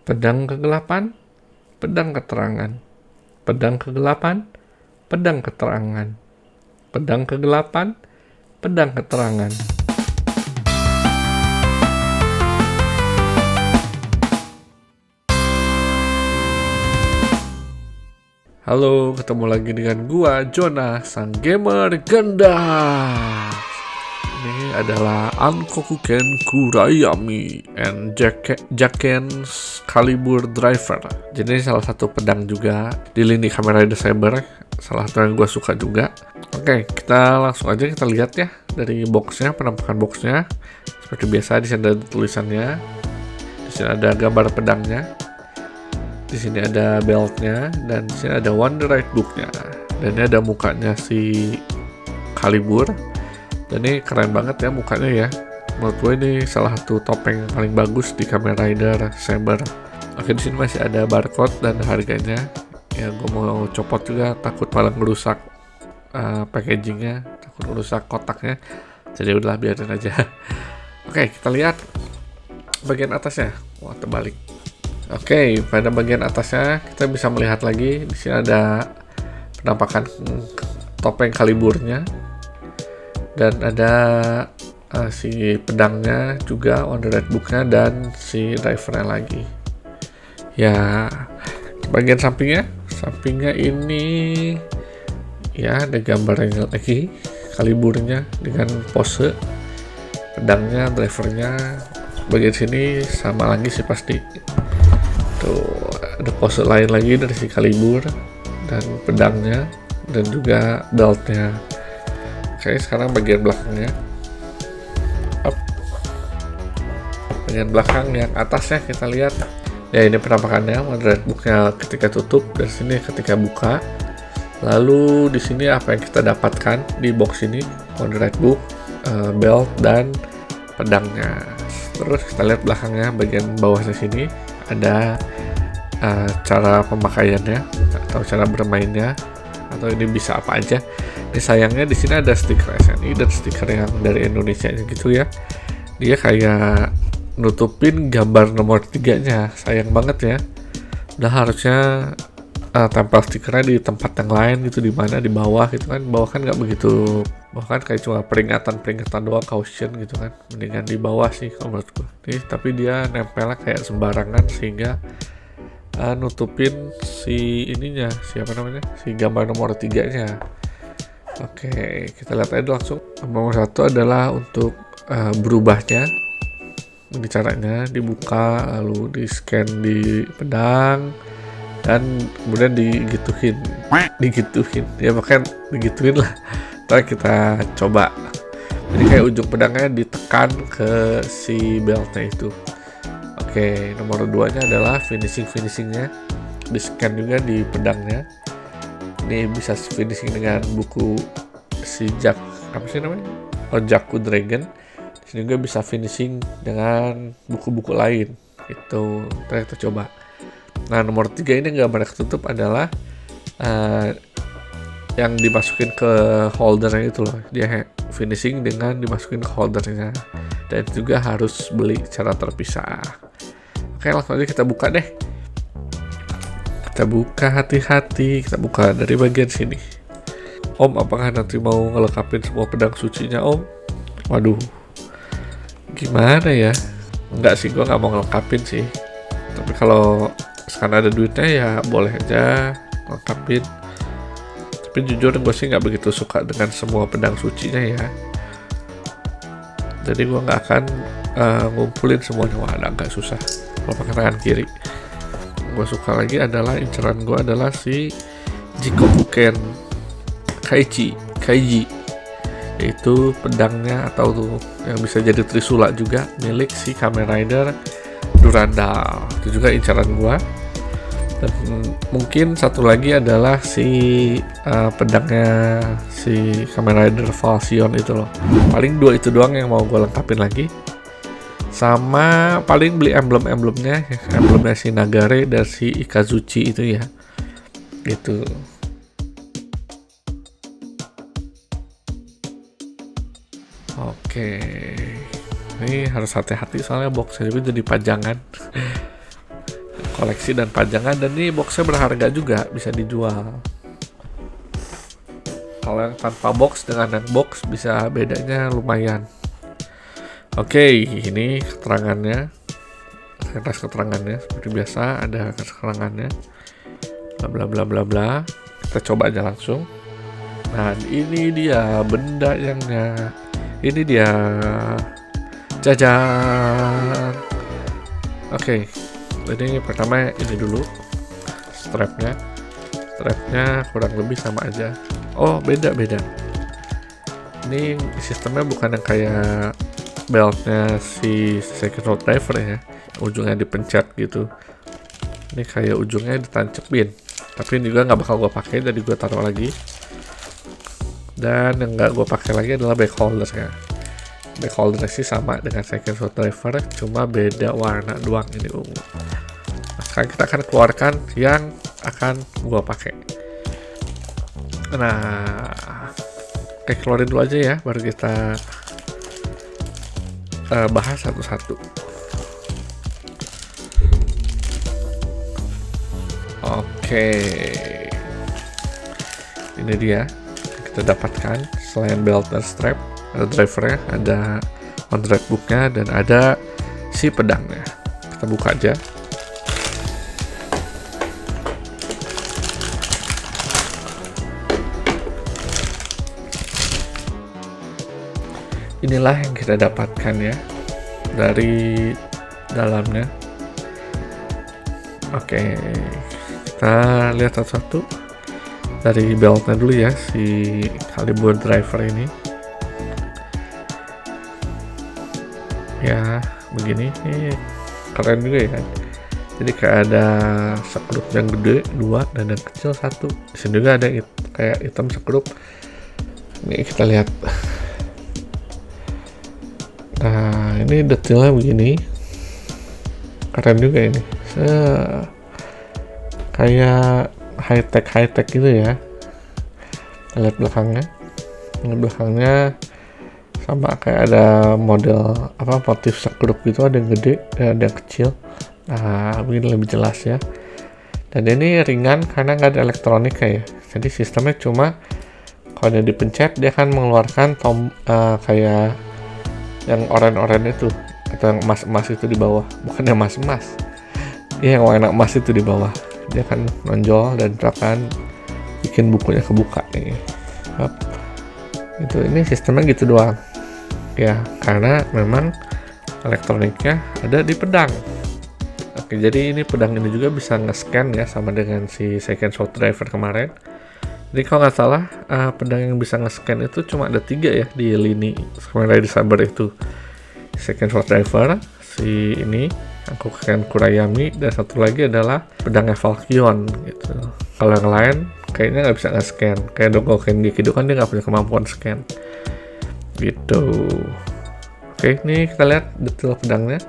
Pedang kegelapan, pedang keterangan. Pedang kegelapan, pedang keterangan. Pedang kegelapan, pedang keterangan. Halo, ketemu lagi dengan gua, Jonah, sang gamer gendas. Ini adalah Ankokuken Kurayami and Jaken Calibur Driver. Jadi salah satu pedang juga di lini Kamen Rider Saber, salah satu yang gua suka juga. Oke, kita langsung aja kita lihat ya dari boxnya, penampakan boxnya. Seperti biasa di sini ada tulisannya, di sini ada gambar pedangnya. Di sini ada beltnya, dan di sini ada Wonder Ride Book-nya, dan ini ada mukanya si Calibur. Dan ini keren banget ya mukanya ya. Menurut gue ini salah satu topeng yang paling bagus di Kamen Rider Saber. Oke, di sini masih ada barcode dan harganya. Ya gue mau copot juga, takut malah ngerusak packagingnya, takut ngerusak kotaknya. Jadi udah biarin aja. Oke, kita lihat bagian atasnya. Wah, terbalik. Oke, pada bagian atasnya kita bisa melihat lagi di sini ada penampakan topeng Caliburnya, dan ada si pedangnya juga, Wonder Ride Book-nya, dan si drivernya lagi. Ya, bagian sampingnya ini ya ada gambarnya lagi, Caliburnya dengan pose, pedangnya, drivernya. Bagian sini sama lagi sih pasti. Tuh, ada pose lain lagi dari si Calibur dan pedangnya dan juga beltnya. Oke, sekarang bagian belakangnya. Bagian belakang yang atasnya kita lihat. Ya, ini penampakannya, Wonder Ride Book-nya ketika tutup, dan sini ketika buka. Lalu di sini apa yang kita dapatkan di box ini? Wonder Ride Book, belt, dan pedangnya. Terus kita lihat belakangnya, bagian bawahnya sini ada cara pemakaiannya atau cara bermainnya, atau ini bisa apa aja. Ini sayangnya di sini ada stiker SNI dan stiker yang dari Indonesia gitu ya. Dia kayak nutupin gambar nomor 3-nya. Sayang banget ya. Udah harusnya tempel stikernya di tempat yang lain gitu, di mana di bawah gitu kan. Bawah kan nggak begitu, bawah kan kayak cuma peringatan doang, caution gitu kan. Mendingan di bawah sih kalau menurutku. Nih, tapi dia nempelnya kayak sembarangan sehingga nutupin si ininya, siapa namanya, si gambar nomor 3-nya. Oke, kita lihat aja langsung. Nomor 1 adalah untuk berubahnya. Ini caranya, dibuka lalu di scan di pedang dan kemudian digituin ya, bahkan digituin lah. Ntar kita coba. Jadi kayak ujung pedangnya ditekan ke si beltnya itu. Oke, nomor 2-nya adalah finishingnya, di scan juga di pedangnya. Ini bisa finishing dengan buku si Jack, apa sih namanya? Oh, Jaku Dragon. Di sini juga bisa finishing dengan buku-buku lain. Itu kita coba. Nah, nomor 3 ini gambar ketutup adalah yang dimasukin ke holdernya itu loh. Dia finishing dengan dimasukin ke holdernya, dan juga harus beli secara terpisah. Oke, langsung aja kita buka deh. Kita buka, hati-hati. Kita buka dari bagian sini. Om, apakah nanti mau ngelengkapin semua pedang sucinya, Om? Waduh, gimana ya? Enggak sih, gue nggak mau ngelengkapin sih. Tapi kalau sekarang ada duitnya ya boleh aja ngelengkapin. Tapi jujur gue sih nggak begitu suka dengan semua pedang sucinya ya. Jadi gue nggak akan ngumpulin semuanya. Wah, agak susah kalau pakai tangan kiri. Gue suka lagi adalah inceran gue adalah si Jikokuken Kaiji, yaitu pedangnya atau tuh yang bisa jadi trisula juga, milik si Kamen Rider Durandal. Itu juga incaran gua. Dan mungkin satu lagi adalah si pedangnya si Kamen Rider Falsion itu loh. Paling 2 itu doang yang mau gua lengkapin lagi. Sama paling beli emblemnya si Nagare dan si Ikazuchi itu ya. Gitu. Oke, ini harus hati-hati soalnya boxnya juga jadi pajangan. koleksi dan pajangan, dan ini boxnya berharga juga, bisa dijual. Kalau yang tanpa box dengan yang box bisa bedanya lumayan. Oke, ini keterangannya, kertas keterangannya seperti biasa, ada keterangannya, bla bla bla bla bla. Kita coba aja langsung. Nah, ini dia benda yangnya, ini dia, jajan. Oke, jadi pertama ini dulu strapnya kurang lebih sama aja. Oh, beda. Ini sistemnya bukan yang kayak beltnya si second road driver ya, ujungnya dipencet gitu. Ini kayak ujungnya ditancepin. Tapi ini juga nggak bakal gue pakai, jadi gue taruh lagi. Dan yang nggak gue pakai lagi adalah back holder ya. Back holder sih sama dengan second road driver, cuma beda warna doang, ini ungu. Nah, sekarang kita akan keluarkan yang akan gue pakai. Nah, oke, keluarin dulu aja ya, baru kita bahas satu-satu. Oke, ini dia kita dapatkan. Selain belt dan strap, ada drivernya, ada on track booknya, dan ada si pedangnya. Kita buka aja. Inilah yang kita dapatkan ya dari dalamnya. Oke, kita lihat satu-satu. Dari beltnya dulu ya, si Calibur driver ini. Ya, begini. Ini keren juga ya kan. Jadi kayak ada sekrup yang gede 2 dan yang kecil 1. Di sini juga ada kayak hitam sekrup. Ini kita lihat. Nah, ini detailnya begini, keren juga ini. Kayak high tech gitu ya. Lihat belakangnya, ini belakangnya sama kayak ada model motif sekrup gitu, ada yang gede dan ada yang kecil. Nah, begini lebih jelas ya. Dan ini ringan karena nggak ada elektronik ya. Jadi sistemnya cuma kalau dia dipencet dia akan mengeluarkan kayak yang oranye itu, atau yang emas itu di bawah, bukan yang emas, yang warna emas itu di bawah. Dia akan nonjol dan akan bikin bukunya kebuka nih. Itu, ini sistemnya gitu doang ya, karena memang elektroniknya ada di pedang. Oke, jadi ini pedang ini juga bisa nge-scan ya, sama dengan si second road driver kemarin. Jadi kalau nggak salah, pedang yang bisa nge-scan itu cuma ada 3 ya di lini Samurai Saber itu. Second road driver, si ini, Hakuken Kurayami, dan satu lagi adalah pedangnya Valkyon gitu. Kalau yang lain kayaknya nggak bisa nge-scan. Kayak Dogoken Gekido kan dia nggak punya kemampuan scan. Gitu. Oke, ini kita lihat detail pedangnya.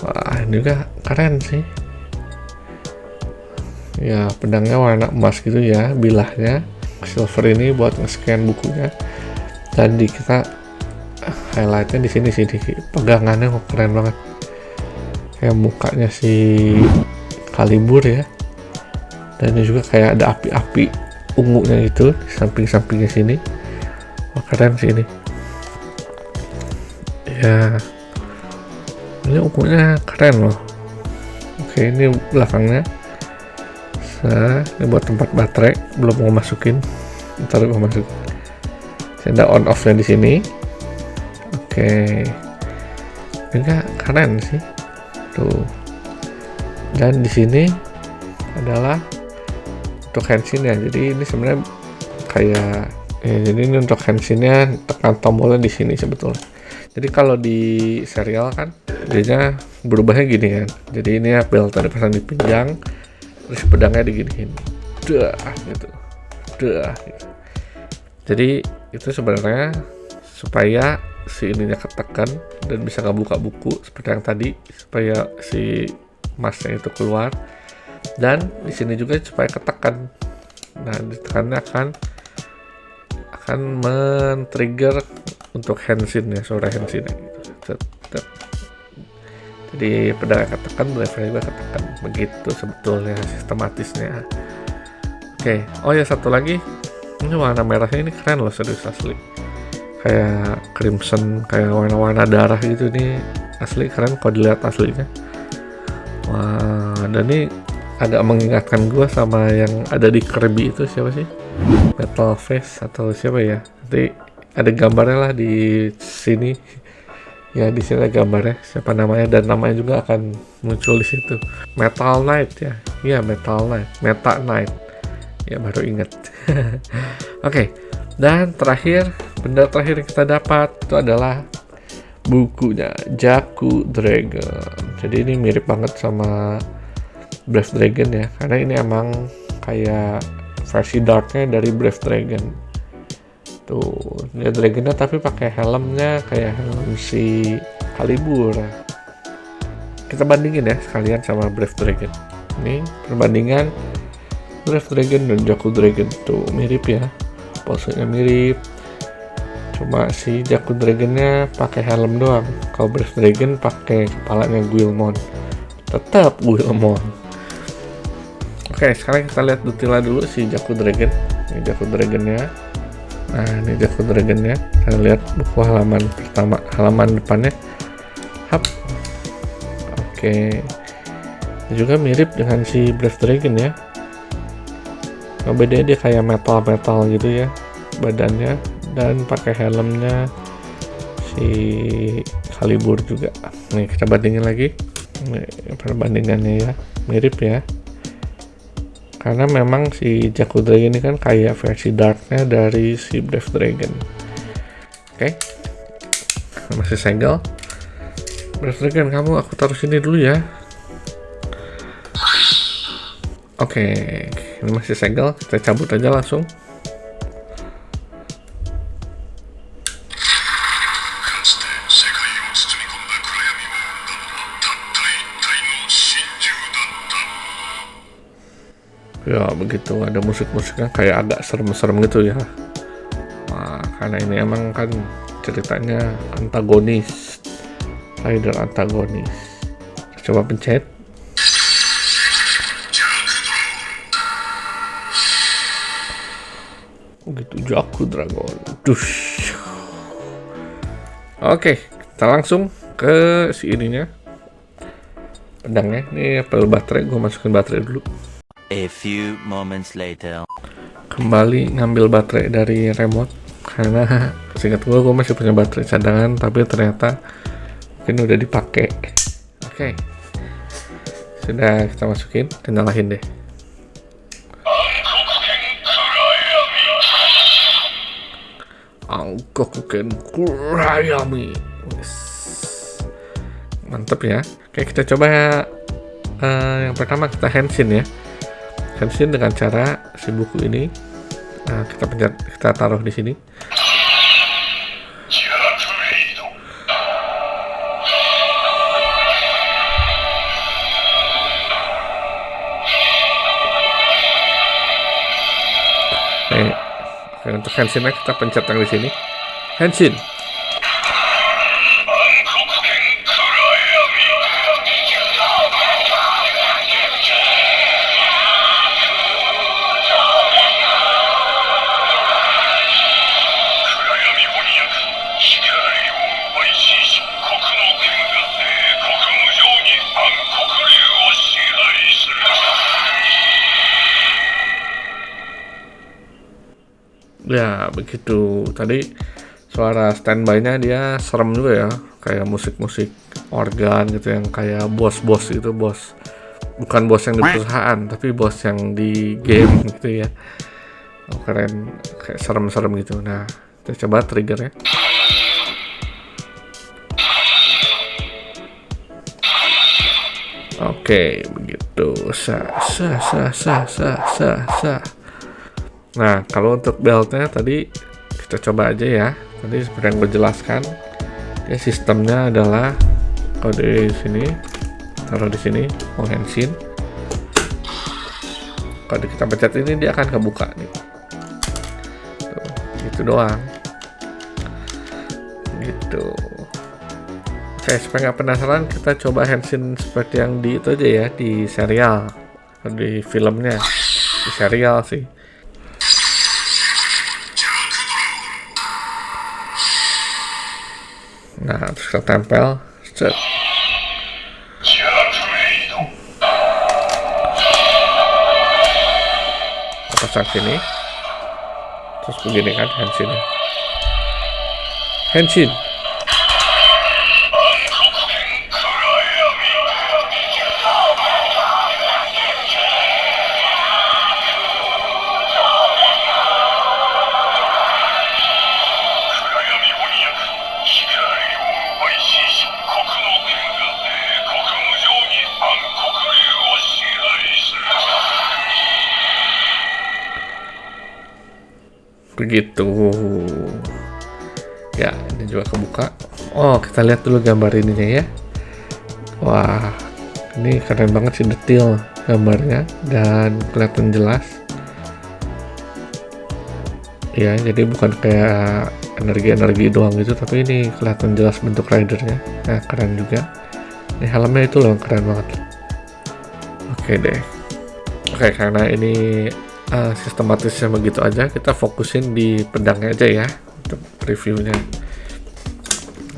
Wah, ini juga keren sih. Ya, pedangnya warna emas gitu ya, bilahnya silver ini buat nge-scan bukunya. Dan kita highlightnya di sini pegangannya keren banget. Kayak mukanya si Calibur ya. Dan ini juga kayak ada api-api ungunya itu di samping-sampingnya sini. Wah, keren sih ini. Ya, ini ungunya keren loh. Oke, ini belakangnya. Nah, ini buat tempat baterai, belum mau masukin, ntar gue masukin. Ada on off-nya di sini. Oke, ini keren sih, tuh. Dan di sini adalah untuk handsinnya. Jadi ini sebenarnya kayak, jadi ini untuk handsinnya, tekan tombolnya di sini sebetulnya. Jadi kalau di serial kan, dia berubahnya gini kan. Jadi ini ya belt dipasang di pinggang. Terus pedangnya diginiin, gitu. Jadi itu sebenarnya supaya si ininya ketekan dan bisa ngebuka buku seperti yang tadi, supaya si emasnya itu keluar. Dan di sini juga supaya ketekan. Nah, ditekannya akan men-trigger untuk handsin ya, suara handsin gitu. Jadi pedalnya ketekan, drivernya juga ketekan. Begitu sebetulnya sistematisnya. Oke, oh ya satu lagi, ini warna merahnya ini keren loh, serius asli. Kayak crimson, kayak warna-warna darah gitu nih, asli keren kalau dilihat aslinya. Wah, dan ini agak mengingatkan gua sama yang ada di Kirby itu, siapa sih? Metal Face atau siapa ya? Nanti ada gambarnya lah di sini. Ya di sini ada gambarnya, siapa namanya, dan namanya juga akan muncul di situ. Metal Knight ya. Iya, Metal Knight, Meta Knight. Ya baru inget. Oke. Dan terakhir, benda terakhir yang kita dapat itu adalah bukunya Jaku Dragon. Jadi ini mirip banget sama Brave Dragon ya, karena ini emang kayak versi darknya dari Brave Dragon. Tuh, dia dragonnya tapi pakai helmnya kayak helm si Calibur. Kita bandingin ya sekalian sama Brave Dragon. Ini perbandingan Brave Dragon dan Jaku Dragon, tuh mirip ya, posenya mirip. Cuma si Jaku Dragonnya pakai helm doang. Kalau Brave Dragon pakai kepalanya Guilmon. Tetap Guilmon. Oke, sekarang kita lihat detailnya dulu si Jaku Dragon. Ini Jaku Dragonnya. Nah, ini Jaku Dragonnya. Kita lihat buku halaman pertama, halaman depannya. Hap. Oke. Ini juga mirip dengan si Brave Dragon ya. Nah, bedanya dia kayak metal-metal gitu ya badannya, dan pakai helmnya si Calibur juga. Nih kita bandingin lagi. Nih, perbandingannya ya, mirip ya. Karena memang si Jaku Dragon ini kan kayak versi darknya dari si Brave Dragon. Oke. Masih segel. Brave Dragon, kamu aku taruh sini dulu ya. Oke, ini masih segel, kita cabut aja langsung. Ya begitu, ada musik-musiknya kayak agak serem-serem gitu ya. Wah, karena ini emang kan ceritanya antagonis, rider antagonis. Coba pencet. Gitu, Jaku Dragon. Dush. Oke, kita langsung ke si ininya, pedangnya. Ini pel baterai, gue masukin baterai dulu. A few moments later. Kembali ngambil baterai dari remote, karena seingat gue masih punya baterai cadangan, tapi ternyata mungkin udah dipakai. Oke, sudah kita masukin, kita nyalain deh. Angkokuken Kurayami. Mantep ya. Oke, kita coba yang pertama kita henshin ya. Henshin dengan cara si buku ini. Nah, kita pencet, kita taruh di sini. Untuk henshinnya kita pencet yang di sini. Henshin. Ya begitu, tadi suara standby-nya dia serem juga ya, kayak musik-musik organ gitu yang kayak bos-bos gitu, bos bukan bos yang di perusahaan tapi bos yang di game gitu ya. Oh, keren, kayak serem-serem gitu. Nah, kita coba triggernya. Oke, begitu. Nah, kalau untuk beltnya tadi kita coba aja ya. Tadi seperti yang gue jelaskan, ya sistemnya adalah kode sini, taruh di sini, mau henshin. Kalau kita pencet ini dia akan kebuka nih. Tuh, gitu doang. Gitu. Oke, supaya nggak penasaran, kita coba Henshin seperti yang di itu aja ya, di serial, di filmnya, di serial sih. Nah, terus kita tempel, set. Pasang sini, terus begini kan Henshinnya. Henshin. Begitu. Ya, ini juga kebuka. Oh, kita lihat dulu gambar ininya ya. Wah, ini keren banget sih detail gambarnya dan kelihatan jelas. Ya, jadi bukan kayak energi-energi doang gitu, tapi ini kelihatan jelas bentuk ridernya. Nah, keren juga. Ini helmnya itu loh, keren banget. Oke deh. Oke, karena ini sistematisnya begitu aja, kita fokusin di pedangnya aja ya untuk reviewnya.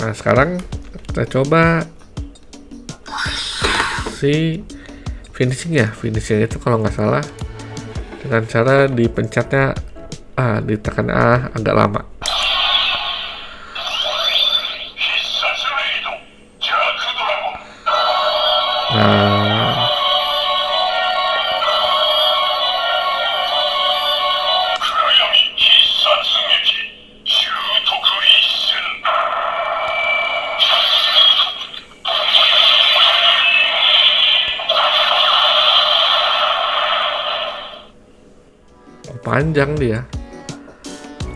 Nah, sekarang kita coba si finishingnya itu kalau nggak salah dengan cara dipencatnya ditekan agak lama. Nah, panjang dia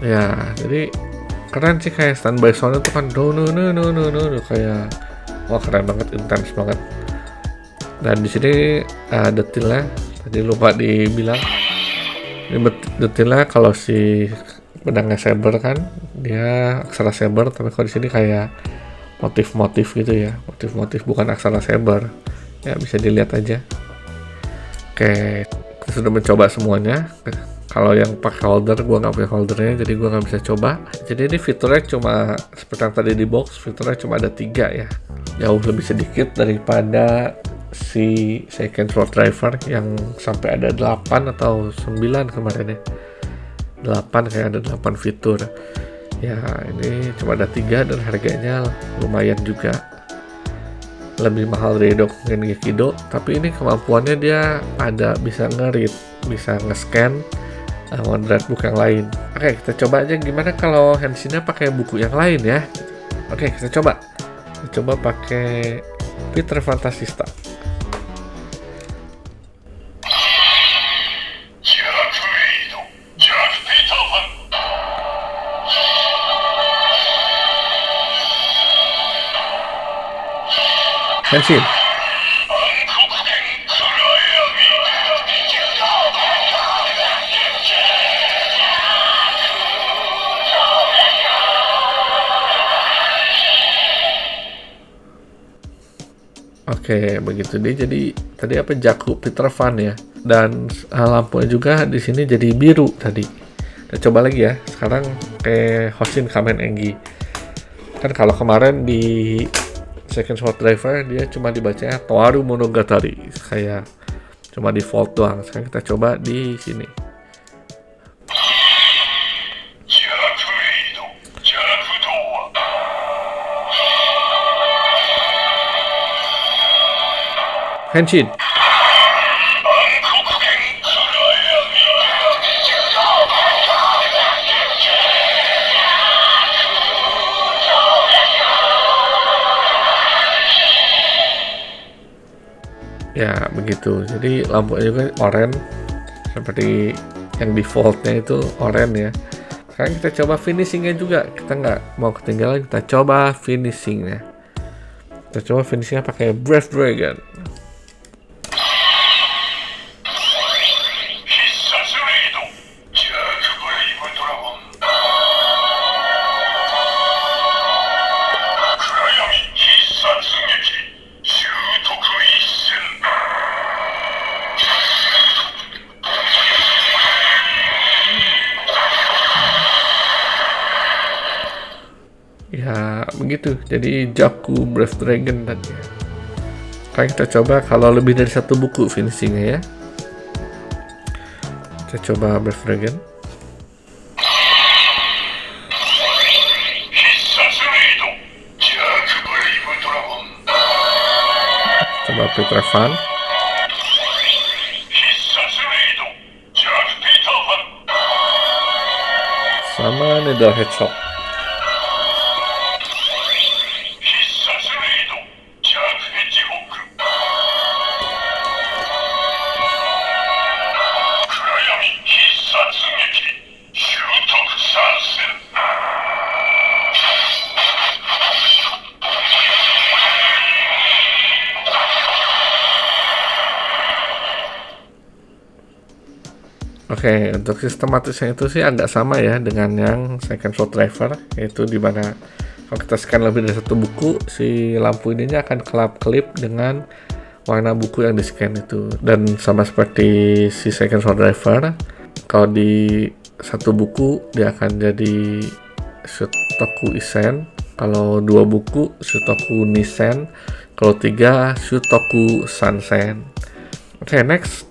ya, jadi keren sih, kayak standby sound itu kan no kayak wah keren banget, intens banget. Dan di sini detailnya tadi lupa dibilang, ini detailnya kalau si pedangnya saber kan dia aksara saber, tapi kalau di sini kayak motif-motif gitu ya, motif-motif bukan aksara saber ya, bisa dilihat aja. Oke, kita sudah mencoba semuanya. Kalau yang pakai holder, gua nggak punya holdernya, jadi gua nggak bisa coba. Jadi ini fiturnya cuma seperti yang tadi di box, fiturnya cuma ada 3 ya, jauh lebih sedikit daripada si second sword driver yang sampai ada 8 atau 9 kemarin ya. 8, kayak ada 8 fitur ya, ini cuma ada 3 dan harganya lumayan juga, lebih mahal dari Dokugen Gekido, tapi ini kemampuannya dia ada bisa nge-read, bisa nge-scan Dread Book yang lain. Oke, kita coba aja gimana kalau Henshin-nya pakai buku yang lain ya. Oke, kita coba pakai Peter Fantasista. Henshin. Oke, begitu deh. Jadi tadi apa, Jaku Peter Van ya. Dan lampunya juga di sini jadi biru tadi. Kita coba lagi ya. Sekarang kayak Hoshin Kamen Engi. Kan kalau kemarin di Second Sword Driver dia cuma dibacanya Toaru Monogatari, kayak cuma default doang. Sekarang kita coba di sini. Henshin. Ya begitu, jadi lampunya juga oranye seperti yang defaultnya itu oranye ya. Sekarang kita coba finishingnya juga, kita nggak mau ketinggalan, kita coba finishingnya. Kita coba finishingnya pakai Breath Dragon. begitu. Jadi Jaku Brave Dragon tadi. Sekarang kita coba kalau lebih dari satu buku finishingnya ya. Kita coba Brave Dragon. Coba Peter Pan. Sama Needle Hedgehog. Oke, untuk sistematisnya itu sih agak sama ya dengan yang Second Sword Driver, yaitu dimana kalau kita scan lebih dari satu buku, si lampu ininya akan kelap-kelip dengan warna buku yang di scan itu. Dan sama seperti si Second Sword Driver, kalau di satu buku dia akan jadi Shutoku Isen, kalau dua buku Shutoku Nisen, kalau tiga Shutoku Sansen. Oke, next.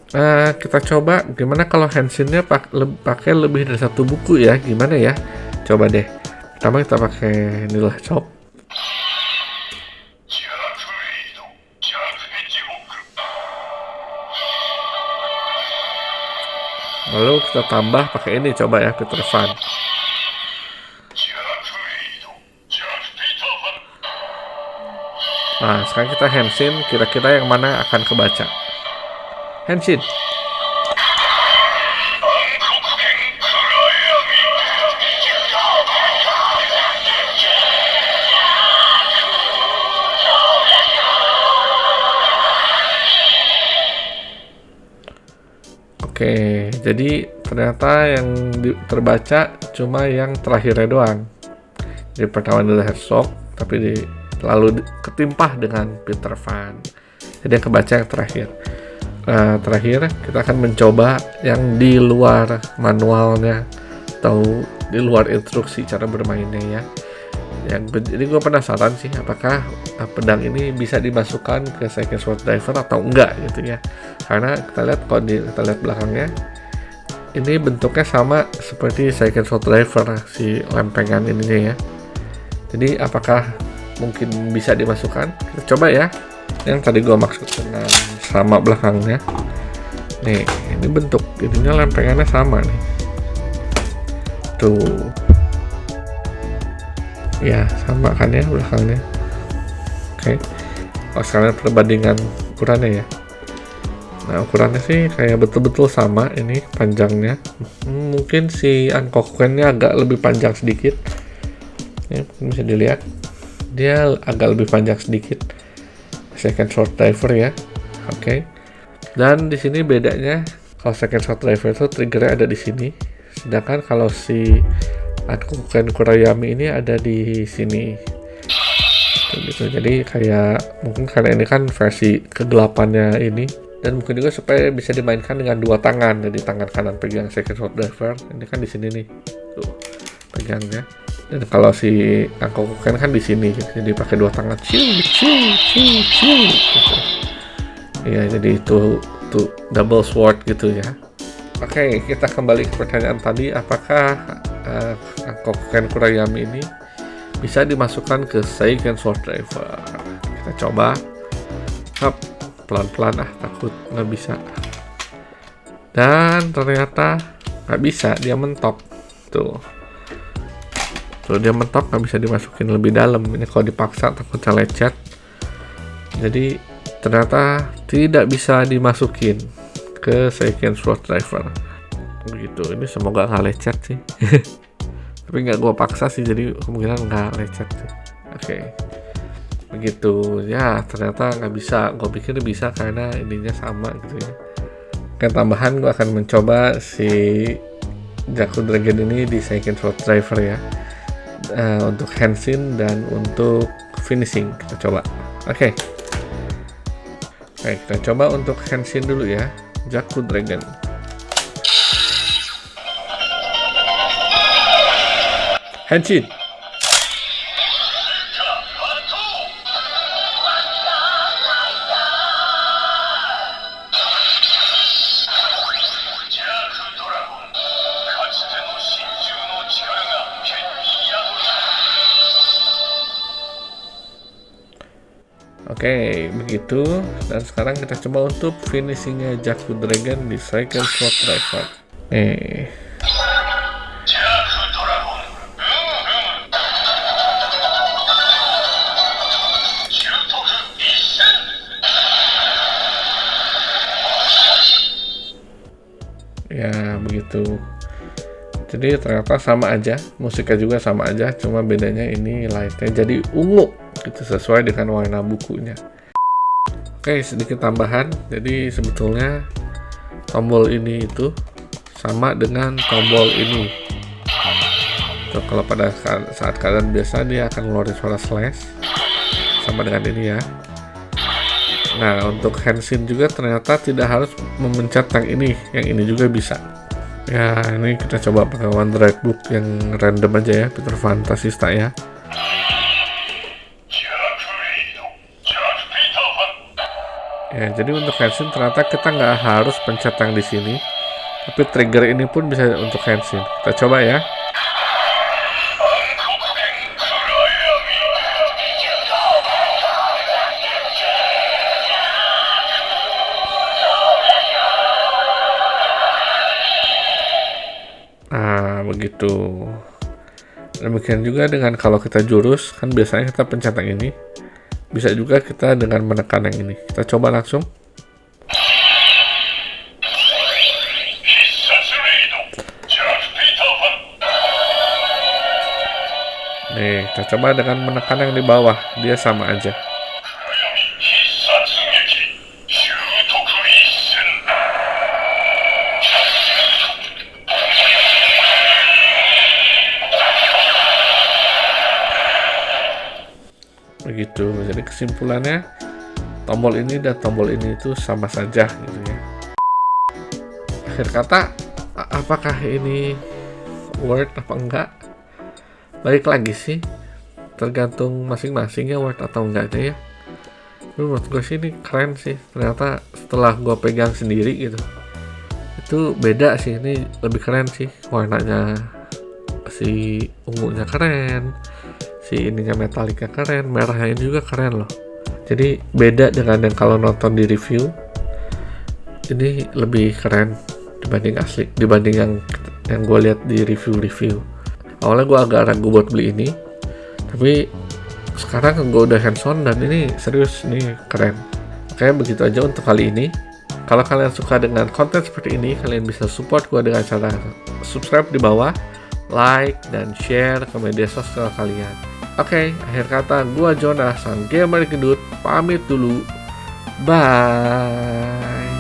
Kita coba gimana kalau Henshin-nya pakai lebih dari satu buku ya, gimana ya? Coba deh. Pertama kita pakai Needle Hedgehog. Lalu kita tambah pakai ini, coba ya, Peter Pan. Nah, sekarang kita Henshin, kira-kira yang mana akan kebaca? Henshin. Oke, jadi ternyata yang terbaca cuma yang terakhirnya doang. Jadi pertama adalah Hedgehog, tapi lalu ketimpah dengan Peter Pan. Jadi yang kebaca yang terakhir. Terakhir kita akan mencoba yang di luar manualnya atau di luar instruksi cara bermainnya ya. Jadi gue penasaran sih apakah pedang ini bisa dimasukkan ke Second Sword Driver atau enggak gitu ya. Karena kita lihat kalau kita lihat belakangnya ini bentuknya sama seperti Second Sword Driver, si lempengan ininya ya. Jadi apakah mungkin bisa dimasukkan? Kita coba ya. Yang tadi gue maksud dengan sama belakangnya. Nih, ini bentuk ininya lempengannya sama nih. Tuh. Ya, sama kan ya belakangnya. Oke. Kalau sekarang perbandingan ukurannya ya. Nah, ukurannya sih kayak betul-betul sama ini panjangnya. Mungkin si Ankokuennya agak lebih panjang sedikit. Ya, bisa dilihat. Dia agak lebih panjang sedikit. Second Sword Driver ya. Oke. Dan di sini bedanya kalau Second Sword Driver itu triggernya ada di sini. Sedangkan kalau si Ankokuen Kurayami ini ada di sini. Gitu. Jadi kayak mungkin karena ini kan versi kegelapannya ini, dan mungkin juga supaya bisa dimainkan dengan dua tangan. Jadi tangan kanan pegang Second Sword Driver, ini kan di sini nih. Tuh, pegangnya. Dan kalau si Ankokuken kan di sini, jadi pakai dua tangan, gitu. Ya, jadi itu double sword gitu ya. Oke, kita kembali ke pertanyaan tadi, apakah Ankokuken Kurayami ini bisa dimasukkan ke Second Sword Driver? Kita coba. Pelan-pelan takut nggak bisa. Dan ternyata nggak bisa, dia mentok. Tuh dia mentok, nggak bisa dimasukin lebih dalam. Ini kalau dipaksa takutnya lecet. Jadi ternyata tidak bisa dimasukin ke Second Sword Driver. Begitu. Ini semoga nggak lecet sih. Tapi nggak gua paksa sih, jadi kemungkinan nggak lecet sih. Oke. Begitu ya, ternyata nggak bisa. Gue pikir bisa karena ininya sama gitu ya. Oke, tambahan gue akan mencoba si Jaku Dragon ini di Second Sword Driver ya. Untuk Henshin dan untuk finishing kita coba. Oke, kita coba untuk Henshin dulu ya. Jaku Dragon. Henshin. Oke, begitu. Dan sekarang kita coba untuk finishingnya Jaku Dragon di Second Sword Driver. Nih. Ya, begitu. Jadi ternyata sama aja, musiknya juga sama aja, cuma bedanya ini lightnya jadi ungu, gitu sesuai dengan warna bukunya. Oke, sedikit tambahan. Jadi sebetulnya tombol ini itu sama dengan tombol ini. So, kalau pada saat kalian biasa dia akan ngeluarin suara slash, sama dengan ini ya. Nah, untuk Henshin juga ternyata tidak harus memencet yang ini juga bisa. Ya, ini kita coba pakai One Red Book yang random aja ya, Peter Fantasista ya. Ya, jadi untuk Henshin ternyata kita nggak harus pencet yang di sini, tapi trigger ini pun bisa untuk Henshin. Kita coba ya. Nah, begitu. Demikian juga dengan kalau kita jurus, kan biasanya kita pencet yang ini. Bisa juga kita dengan menekan yang ini. Kita coba langsung. Nih, kita coba dengan menekan yang di bawah. Dia sama aja. Begitu. Jadi kesimpulannya tombol ini dan tombol ini itu sama saja gitu ya. Akhir kata, apakah ini worth apa enggak? Balik lagi sih, tergantung masing-masing ya, worth atau enggaknya ya. Tapi menurut gue sih ini keren sih. Ternyata setelah gue pegang sendiri gitu, itu beda sih. Ini lebih keren sih, warnanya si ungunya keren, si ininya metaliknya keren, merahnya ini juga keren loh. Jadi beda dengan yang kalau nonton di review, ini lebih keren dibanding asli, dibanding yang gue lihat di review. Awalnya gue agak ragu buat beli ini, tapi sekarang gue udah hands on dan ini serius, ini keren. Oke, begitu aja untuk kali ini. Kalau kalian suka dengan konten seperti ini, kalian bisa support gue dengan cara subscribe di bawah, like, dan share ke media sosial kalian. Oke, akhir kata, gue Jonas, sang gamer gendut, pamit dulu. Bye.